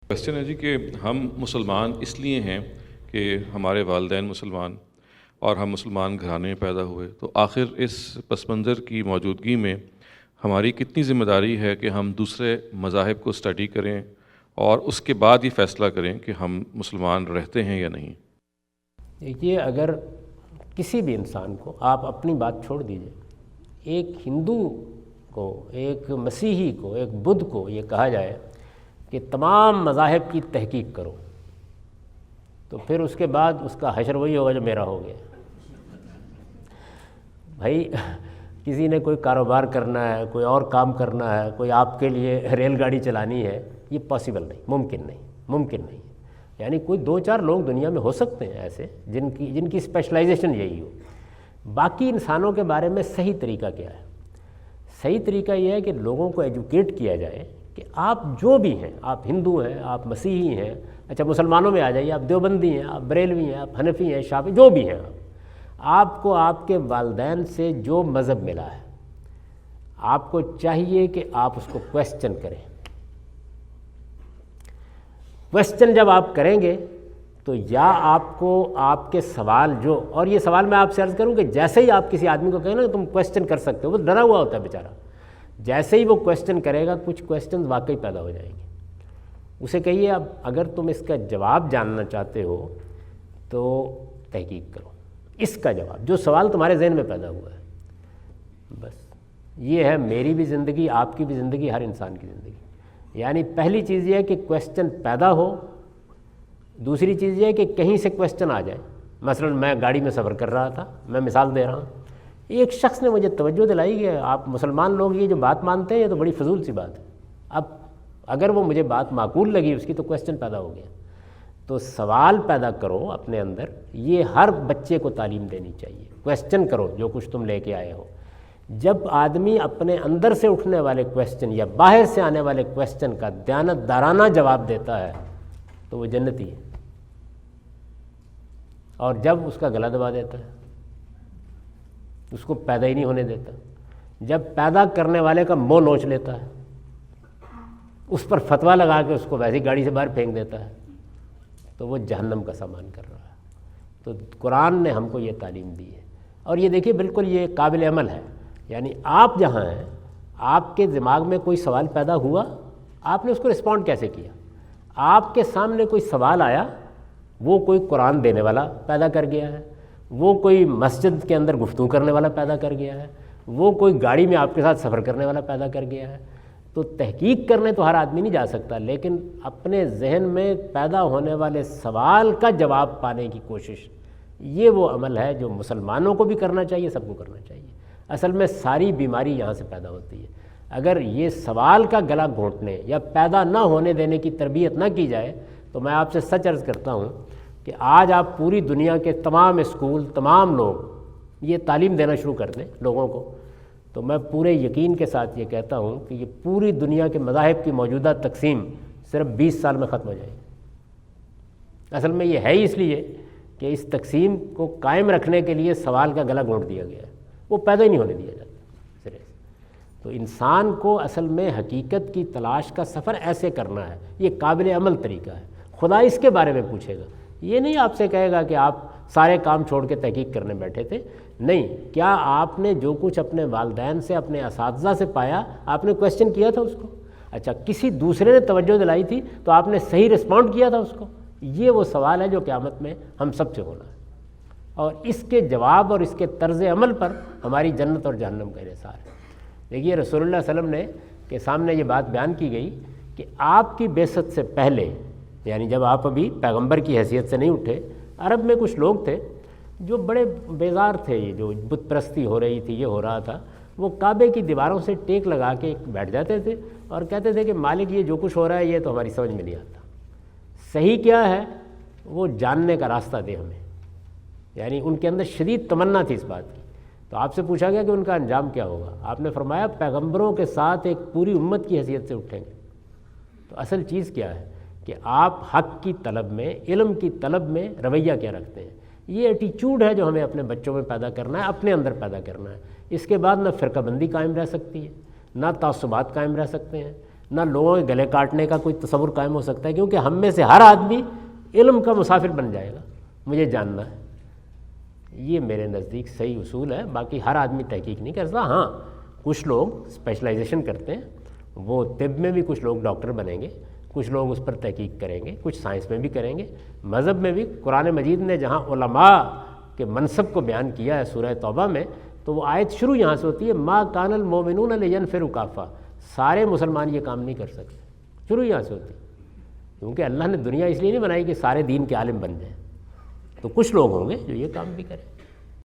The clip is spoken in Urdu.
کوشچن ہے جی کہ ہم مسلمان اس لیے ہیں کہ ہمارے والدین مسلمان اور ہم مسلمان گھرانے میں پیدا ہوئے، تو آخر اس پس منظر کی موجودگی میں ہماری کتنی ذمہ داری ہے کہ ہم دوسرے مذاہب کو اسٹڈی کریں اور اس کے بعد یہ فیصلہ کریں کہ ہم مسلمان رہتے ہیں یا نہیں؟ دیکھیے، اگر کسی بھی انسان کو، آپ اپنی بات چھوڑ دیجئے، ایک ہندو کو، ایک مسیحی کو، ایک بدھ کو یہ کہا جائے کہ تمام مذاہب کی تحقیق کرو، تو پھر اس کے بعد اس کا حشر وہی ہوگا جو میرا ہو گیا۔ بھائی، کسی نے کوئی کاروبار کرنا ہے، کوئی اور کام کرنا ہے، کوئی آپ کے لیے ریل گاڑی چلانی ہے، یہ پاسبل نہیں، ممکن نہیں۔ یعنی کوئی 2-4 لوگ دنیا میں ہو سکتے ہیں ایسے جن کی اسپیشلائزیشن یہی ہو۔ باقی انسانوں کے بارے میں صحیح طریقہ کیا ہے؟ صحیح طریقہ یہ ہے کہ لوگوں کو ایجوکیٹ کیا جائے کہ آپ جو بھی ہیں، آپ ہندو ہیں، آپ مسیحی ہیں، اچھا مسلمانوں میں آ جائیے، آپ دیوبندی ہیں، آپ بریلوی ہیں، آپ حنفی ہیں، شافعی، جو بھی ہیں، آپ کو آپ کے والدین سے جو مذہب ملا ہے، آپ کو چاہیے کہ آپ اس کو کویسچن کریں۔ کویسچن جب آپ کریں گے تو یا آپ کو آپ کے سوال اور یہ سوال میں آپ سے عرض کروں کہ جیسے ہی آپ کسی آدمی کو کہیں نا کہ تم کویسچن کر سکتے ہو، وہ ڈرا ہوا ہوتا ہے بیچارہ، جیسے ہی وہ کویسچن کرے گا کچھ کویسچن واقعی پیدا ہو جائیں گے۔ اسے کہیے اب اگر تم اس کا جواب جاننا چاہتے ہو تو تحقیق کرو، اس کا جواب، جو سوال تمہارے ذہن میں پیدا ہوا ہے۔ بس یہ ہے میری بھی زندگی، آپ کی بھی زندگی، ہر انسان کی زندگی۔ یعنی پہلی چیز یہ ہے کہ کویسچن پیدا ہو، دوسری چیز یہ ہے کہ کہیں سے کویسچن آ جائے۔ مثلا میں گاڑی میں سفر کر رہا تھا، میں مثال دے رہا ہوں، ایک شخص نے مجھے توجہ دلائی کہ آپ مسلمان لوگ یہ جو بات مانتے ہیں یہ تو بڑی فضول سی بات ہے۔ اب اگر وہ مجھے بات معقول لگی اس کی تو کویسچن پیدا ہو گیا۔ تو سوال پیدا کرو اپنے اندر، یہ ہر بچے کو تعلیم دینی چاہیے۔ کویسچن کرو جو کچھ تم لے کے آئے ہو۔ جب آدمی اپنے اندر سے اٹھنے والے کویسچن یا باہر سے آنے والے کویسچن کا دیانت دارانہ جواب دیتا ہے تو وہ جنتی ہے، اور جب اس کا گلا دبا دیتا ہے، اس کو پیدا ہی نہیں ہونے دیتا، جب پیدا کرنے والے کا منہ نوچ لیتا ہے، اس پر فتویٰ لگا کے اس کو ویسی گاڑی سے باہر پھینک دیتا ہے، تو وہ جہنم کا سامان کر رہا ہے۔ تو قرآن نے ہم کو یہ تعلیم دی ہے، اور یہ دیکھیے بالکل یہ قابل عمل ہے۔ یعنی آپ جہاں ہیں، آپ کے دماغ میں کوئی سوال پیدا ہوا، آپ نے اس کو رسپونڈ کیسے کیا؟ آپ کے سامنے کوئی سوال آیا، وہ کوئی قرآن دینے والا پیدا کر گیا ہے، وہ کوئی مسجد کے اندر گفتگو کرنے والا پیدا کر گیا ہے، وہ کوئی گاڑی میں آپ کے ساتھ سفر کرنے والا پیدا کر گیا ہے۔ تو تحقیق کرنے تو ہر آدمی نہیں جا سکتا، لیکن اپنے ذہن میں پیدا ہونے والے سوال کا جواب پانے کی کوشش، یہ وہ عمل ہے جو مسلمانوں کو بھی کرنا چاہیے، سب کو کرنا چاہیے۔ اصل میں ساری بیماری یہاں سے پیدا ہوتی ہے۔ اگر یہ سوال کا گلا گھونٹنے یا پیدا نہ ہونے دینے کی تربیت نہ کی جائے تو میں آپ سے سچ عرض کرتا ہوں کہ آج آپ پوری دنیا کے تمام اسکول، تمام لوگ یہ تعلیم دینا شروع کر دیں لوگوں کو، تو میں پورے یقین کے ساتھ یہ کہتا ہوں کہ یہ پوری دنیا کے مذاہب کی موجودہ تقسیم صرف 20 سال میں ختم ہو جائے گی۔ اصل میں یہ ہے ہی اس لیے کہ اس تقسیم کو قائم رکھنے کے لیے سوال کا گلا گھونٹ دیا گیا ہے، وہ پیدا ہی نہیں ہونے دیا جاتا سرے سے۔ تو انسان کو اصل میں حقیقت کی تلاش کا سفر ایسے کرنا ہے، یہ قابل عمل طریقہ ہے۔ خدا اس کے بارے میں پوچھے گا، یہ نہیں آپ سے کہے گا کہ آپ سارے کام چھوڑ کے تحقیق کرنے بیٹھے تھے۔ نہیں، کیا آپ نے جو کچھ اپنے والدین سے، اپنے اساتذہ سے پایا، آپ نے کویسچن کیا تھا اس کو؟ اچھا، کسی دوسرے نے توجہ دلائی تھی تو آپ نے صحیح رسپونڈ کیا تھا اس کو؟ یہ وہ سوال ہے جو قیامت میں ہم سب سے ہونا ہے، اور اس کے جواب اور اس کے طرز عمل پر ہماری جنت اور جہنم کا انحصار ہے۔ دیکھیے رسول اللہ صلی اللہ علیہ وسلم نے کے سامنے یہ بات بیان کی گئی کہ آپ کی بعثت سے پہلے، یعنی جب آپ ابھی پیغمبر کی حیثیت سے نہیں اٹھے، عرب میں کچھ لوگ تھے جو بڑے بیزار تھے، یہ جو بت پرستی ہو رہی تھی، یہ ہو رہا تھا، وہ کعبے کی دیواروں سے ٹیک لگا کے بیٹھ جاتے تھے اور کہتے تھے کہ مالک یہ جو کچھ ہو رہا ہے یہ تو ہماری سمجھ میں نہیں آتا، صحیح کیا ہے وہ جاننے کا راستہ دے ہمیں۔ یعنی ان کے اندر شدید تمنا تھی اس بات کی۔ تو آپ سے پوچھا گیا کہ ان کا انجام کیا ہوگا؟ آپ نے فرمایا پیغمبروں کے ساتھ ایک پوری امت کی حیثیت سے اٹھیں گے۔ تو اصل چیز کیا ہے کہ آپ حق کی طلب میں، علم کی طلب میں رویہ کیا رکھتے ہیں؟ یہ ایٹیچیوڈ ہے جو ہمیں اپنے بچوں میں پیدا کرنا ہے، اپنے اندر پیدا کرنا ہے۔ اس کے بعد نہ فرقہ بندی قائم رہ سکتی ہے، نہ تعصبات قائم رہ سکتے ہیں، نہ لوگوں کے گلے کاٹنے کا کوئی تصور قائم ہو سکتا ہے، کیونکہ ہم میں سے ہر آدمی علم کا مسافر بن جائے گا، مجھے جاننا ہے۔ یہ میرے نزدیک صحیح اصول ہے۔ باقی ہر آدمی تحقیق نہیں کرتا، ہاں کچھ لوگ اسپیشلائزیشن کرتے ہیں، وہ طب میں بھی کچھ لوگ ڈاکٹر بنیں گے، کچھ لوگ اس پر تحقیق کریں گے، کچھ سائنس میں بھی کریں گے، مذہب میں بھی۔ قرآن مجید نے جہاں علماء کے منصب کو بیان کیا ہے سورہ توبہ میں، تو وہ آیت شروع یہاں سے ہوتی ہے، ما کان المؤمنون لینفروا کافہ، سارے مسلمان یہ کام نہیں کر سکتے، شروع یہاں سے ہوتی ہے، کیونکہ اللہ نے دنیا اس لیے نہیں بنائی کہ سارے دین کے عالم بن جائیں، تو کچھ لوگ ہوں گے جو یہ کام بھی کریں۔